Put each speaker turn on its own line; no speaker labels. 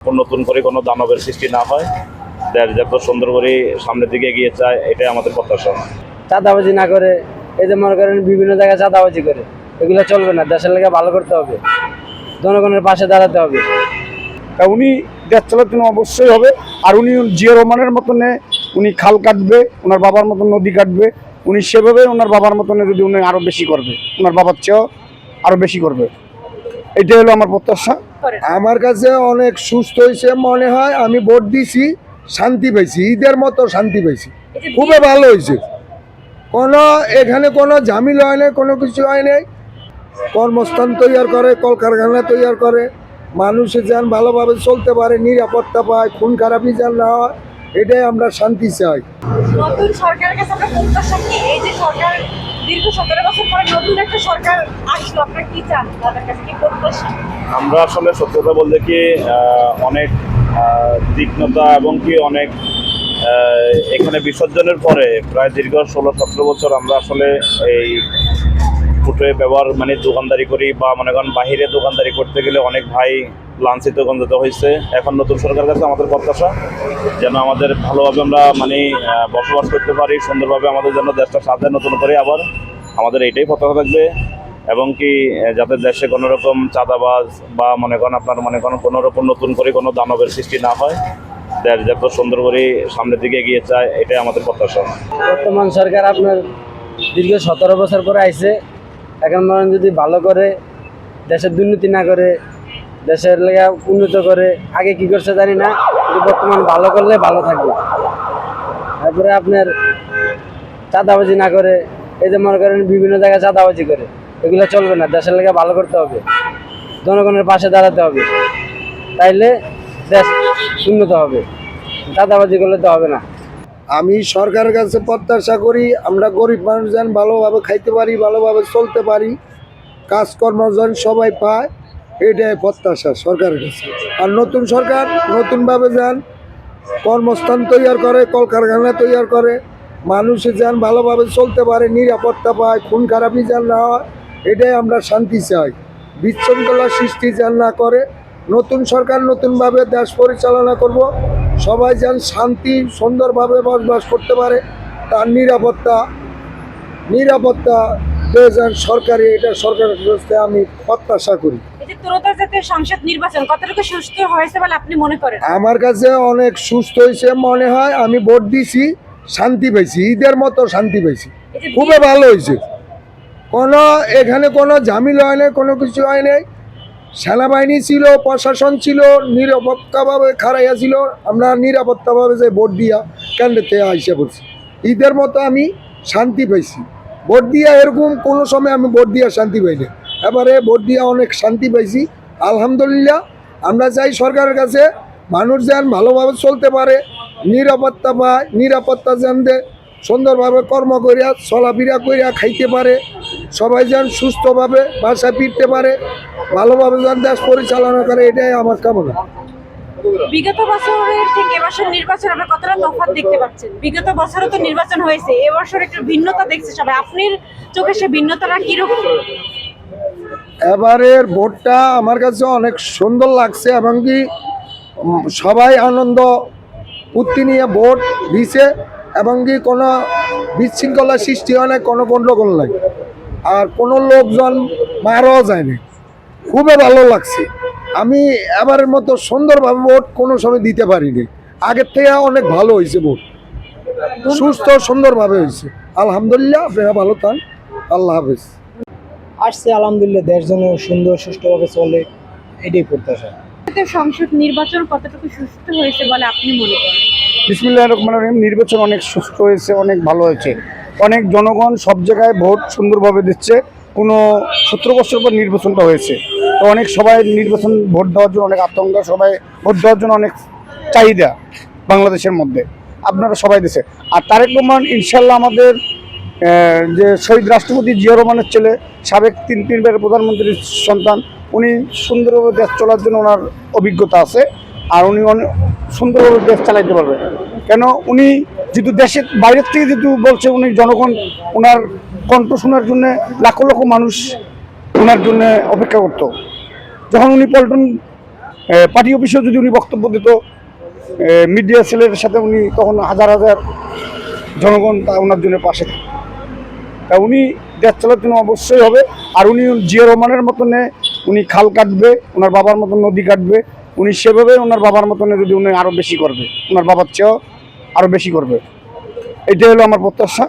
নতুন করে কোনো দানবের সৃষ্টি না হয়, দেশ যত সুন্দর করে সামনের দিকে এগিয়ে যায়, এটাই আমাদের প্রত্যাশা।
চাঁদাবাজি না করে, এই যে মনে করেন বিভিন্ন জায়গায় চাঁদাবাজি করে, এগুলো চলবে না। দেশের লেগে ভালো করতে হবে, জনগণের পাশে দাঁড়াতে হবে।
তা উনি দেশ চালার জন্য অবশ্যই হবে। আর উনি জিয়া রহমানের মতনে উনি খাল কাটবে, ওনার বাবার মতন নদী কাটবে, উনি সেভাবে ওনার বাবার মতনে যদি উনি আরো বেশি করবে, ওনার বাবার চেয়েও আরো বেশি করবে, এটাই হলো আমার প্রত্যাশা।
আমার কাছে অনেক সুস্থ হয়েছে মনে হয়। আমি ভোট দিছি, শান্তি পাইছি, ঈদের মতো শান্তি পাইছি, খুবই ভালো হয়েছে। এখানে কোনো ঝামেলা হয় নাই, কোনো কিছু হয় নাই। কর্মস্থান তৈরি করে, কলকারখানা তৈরি করে, মানুষের যেন ভালোভাবে চলতে পারে, নিরাপত্তা পায়, খুন খারাপি যেন না হয়, এটাই আমরা শান্তি চাই।
নতুন সরকারের কাছে আমরা প্রত্যাশা কি? এই যে সরকার দীর্ঘ 17 বছর পরে নতুন একটা সরকার আসলো, আপনারা কি চান? তাদের কাছে কি প্রত্যাশা?
আমরা আসলে সত্যি কথা বলতে কি অনেক তীক্ষ্ণতা এবং কি অনেক এখানে বিসর্জনের পরে প্রায় দীর্ঘ 16-17 বছর আমরা আসলে এই ফুটে ব্যবহার মানে দোকানদারি করি, বা মনে করেন বাহিরে দোকানদারি করতে গেলে অনেক ভাই লাঞ্ছিত গঞ্জিত হয়েছে। এখন নতুন সরকারের কাছে আমাদের প্রত্যাশা যেন আমাদের ভালোভাবে আমরা মানে বসবাস করতে পারি, সুন্দরভাবে আমাদের জন্য দেশটা সাজায় নতুন করে। আবার আমাদের এইটাই প্রত্যাশা থাকবে, এবং কি যাতে দেশে কোনো রকম চাঁদাবাজ বা মনে করেন কোনো রকম নতুন করে কোনো দানবের সৃষ্টি না হয়, দেশ যত সুন্দর করে সামনের দিকে এগিয়ে যায়, এটাই আমাদের প্রত্যাশা।
বর্তমান সরকার আপনার দীর্ঘ 17 বছর পরে আইছে। এখন মনে যদি ভালো করে, দেশের দুর্নীতি না করে, দেশের লেগে উন্নত করে, আগে কি করছে জানি না, কিন্তু বর্তমান ভালো করলে ভালো থাকবে। তারপরে আপনার চাঁদাবাজি না করে, এই যে মনে করেন বিভিন্ন জায়গায় চাঁদাবাজি করে, এগুলো চলবে না। দেশের লেগে ভালো করতে হবে, জনগণের পাশে দাঁড়াতে হবে, তাইলে দেশ উন্নত হবে। চাঁদাবাজি করলে তো হবে না।
আমি সরকারের কাছে প্রত্যাশা করি আমরা গরিব মানুষ যেন ভালোভাবে খাইতে পারি, ভালোভাবে চলতে পারি, কাজকর্ম যেন সবাই পায়, এটাই প্রত্যাশা সরকারের কাছে। আর নতুন সরকার নতুনভাবে যেন কর্মস্থান তৈরি করে, কলকারখানা তৈরি করে, মানুষের যেন ভালোভাবে চলতে পারে, নিরাপত্তা পায়, খুন খারাপি যেন না হয়, এটাই আমরা শান্তি চাই। বিশৃঙ্খলা সৃষ্টি যেন না করে। নতুন সরকার নতুনভাবে দেশ পরিচালনা করব, সবাই যেন শান্তি সুন্দরভাবে বসবাস করতে পারে, তার নিরাপত্তা যেন সরকারি, এটা সরকারের কাছে আমি প্রত্যাশা করি।
এই যে ত্রয়োদশ জাতীয় সংসদ নির্বাচন কতটুকু সুস্থ হয়েছে বলে আপনি মনে করেন?
আমার কাছে অনেক সুস্থ হয়েছে মনে হয়। আমি ভোট দিছি, শান্তি পাইছি, ঈদের মতো শান্তি পাইছি, খুবই ভালো হয়েছে। এখানে কোনো ঝামেলা হয় নাই, কোনো কিছু হয় নাই। সেনাবাহিনী ছিল, প্রশাসন ছিল, নিরাপত্তাভাবে খাড়াইয়া ছিল। আমরা নিরাপত্তাভাবে যে ভোট দিয়া কেন্দ্রতে আইসা পড়ছি, ঈদের মতো আমি শান্তি পাইছি। ভোট দিয়া এরকম কোনো সময় আমি ভোট দিয়া শান্তি পাই না, এবারে ভোট দিয়া অনেক শান্তি পাইছি, আলহামদুলিল্লাহ। আমরা চাই সরকারের কাছে মানুষ যেন ভালোভাবে চলতে পারে, নিরাপত্তা পায়, নিরাপত্তা যেন দেয়, সুন্দরভাবে কর্ম করিয়া চলাফেরা করিয়া খাইতে পারে, সবাই যেন সুস্থভাবে বাসায় ফিরতে পারে, ভালোভাবে যেন দেশ পরিচালনা করে, এটাই আমার কামনা।
বিগত বছরের থেকে এবছর নির্বাচন আমরা কতটা তফাৎ দেখতে পাচ্ছেন? বিগত বছরও তো নির্বাচন হয়েছে, এবছর একটু ভিন্নতা দেখছে সবাই। আপনার চোখে সে ভিন্নতাটা কিরকম?
এবারের ভোটটা আমার কাছে অনেক সুন্দর লাগছে, এবং কি সবাই আনন্দ ফুর্তি নিয়ে ভোট দিছে, এবং কি কোনো বিশৃঙ্খলা সৃষ্টি হয় না, কোনো গণ্ডগোল নাই, আর কোনো লোকজন মারাও যায়নি। খুবই ভালো লাগছে। আমি এবারের মতো সুন্দরভাবে ভোট কোনো সময় দিতে পারিনি, আগের থেকে অনেক ভালো হয়েছে ভোট, সুস্থ সুন্দরভাবে হয়েছে, আলহামদুলিল্লাহ। আপনারা ভালো থান, আল্লাহ হাফেজ।
আসছে আলহামদুলিল্লাহ, দেশ যেন সুন্দর সুষ্ঠুভাবে চলে, এটাই প্রত্যাশা।
সংসদ নির্বাচন কতটুকু সুস্থ হয়েছে বলে আপনি মনে করেন?
বিসমিল্লাহির রহমানির রহিম। নির্বাচন অনেক সুস্থ হয়েছে, অনেক ভালো হয়েছে। অনেক জনগণ সব জায়গায় ভোট সুন্দরভাবে দিচ্ছে। কোনো 17 বছর পর নির্বাচনটা হয়েছে, তো অনেক সবাই নির্বাচন ভোট দেওয়ার জন্য অনেক আতঙ্ক, সবাই ভোট দেওয়ার জন্য অনেক চাহিদা বাংলাদেশের মধ্যে, আপনারা সবাই দিচ্ছে। আর তারেক রহমান ইনশাল্লাহ আমাদের যে শহীদ রাষ্ট্রপতি জিয়া রহমানের ছেলে, সাবেক তিনবারের প্রধানমন্ত্রীর সন্তান, উনি সুন্দরভাবে দেশ চলার জন্য ওনার অভিজ্ঞতা আছে, আর উনি অনেক সুন্দরভাবে দেশ চালাইতে পারবে। কেন উনি যেহেতু দেশের বাইরের থেকে যেহেতু বলছে, উনি জনগণ ওনার কণ্ঠ শোনার জন্য লক্ষ লক্ষ মানুষ ওনার জন্য অপেক্ষা করতো। যখন উনি পল্টন পার্টি অফিসেও যদি উনি বক্তব্য দিত, মিডিয়া সেলের সাথে উনি তখন হাজার হাজার জনগণ তা ওনার জন্য পাশে থাকে। তা উনি দেশ চালার জন্য অবশ্যই হবে। আর উনি জিয়া রহমানের মতনে উনি খাল কাটবে, ওনার বাবার মতন নদী কাটবে, উনি সেভাবে ওনার বাবার মতনে যদি উনি আরও বেশি করবে, ওনার বাবার চেয়েও আরও বেশি করবে, এটাই হলো আমার প্রত্যাশা।